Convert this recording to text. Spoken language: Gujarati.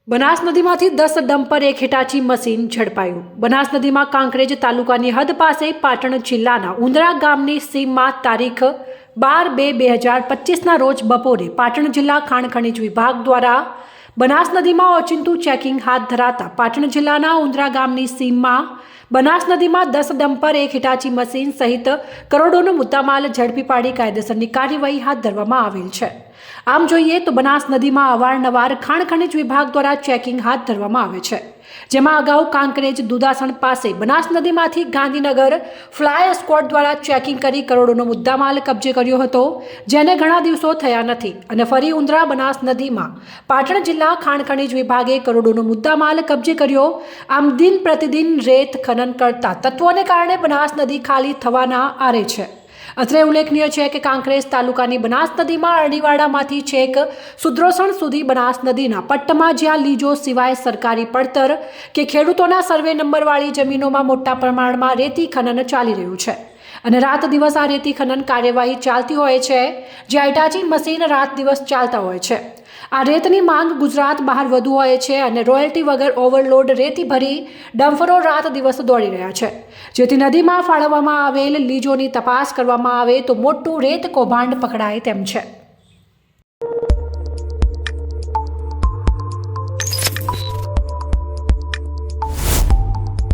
બનાસ નદીમાંથી 10 ડમ્પર એક હિટાચી મશીન ઝડપાયું। બનાસ નદીમાં કાંકરેજ તાલુકાની હદ પાસે પાટણ જિલ્લાના ઉંદરા ગામની સીમમાં તારીખ 12/2/2025ના રોજ બપોરે પાટણ જિલ્લા ખાણ ખનીજ વિભાગ દ્વારા બનાસ નદીમાં ઓચિંતું ચેકિંગ હાથ ધરાતા પાટણ જિલ્લાના ઉંદરા ગામની સીમમાં બનાસ નદીમાં 10 ડમ્પર એક હિટાચી મશીન સહિત કરોડોનો મુદ્દામાલ ઝડપી પાડી કાયદેસરની કાર્યવાહી હાથ ધરવામાં આવેલ છે। આમ જોઈએ તો બનાસ નદીમાં અવારનવાર ખાણ ખનીજ વિભાગ દ્વારા ચેકિંગ હાથ ધરવામાં આવે છે, જેમાં અગાઉ કાંકરેજ દુધાસણ પાસે બનાસ નદીમાંથી ગાંધીનગર ફ્લાય સ્ક્વોડ દ્વારા ચેકિંગ કરી કરોડોનો મુદ્દામાલ કબજે કર્યો હતો, જેને ઘણા દિવસો થયા નથી અને ફરી ઉંદરા બનાસ નદીમાં પાટણ જિલ્લા ખાણ ખનીજ વિભાગે કરોડોનો મુદ્દામાલ કબજે કર્યો। આમ દિન પ્રતિદિન રેત ખનન કરતા તત્વોને કારણે બનાસ નદી ખાલી થવાના આરે છે। અત્રે ઉલ્લેખનીય છે કે કાંકરેજ તાલુકાની બનાસ નદીમાં અરણીવાડામાંથી છેક સુદ્રોસણ સુધી બનાસ નદીના પટ્ટમાં જ્યાં લીજો સિવાય સરકારી પડતર કે ખેડૂતોના સર્વે નંબરવાળી જમીનોમાં મોટા પ્રમાણમાં રેતી ખનન ચાલી રહ્યું છે અને રાત દિવસ આ રેતી ખનન કાર્યવાહી ચાલતી હોય છે, જ્યાં હિટાચી મશીન રાત દિવસ ચાલતા હોય છે। આ રેતની માંગ ગુજરાત બહાર વધુ હોય છે અને રોયલ્ટી વગર ઓવરલોડ રેતી ભરી ડમ્પરો રાત દિવસ દોડી રહ્યા છે, જેથી નદીમાં ફાળવવામાં આવેલ લીજોની તપાસ કરવામાં આવે તો મોટું રેત કૌભાંડ પકડાય તેમ છે।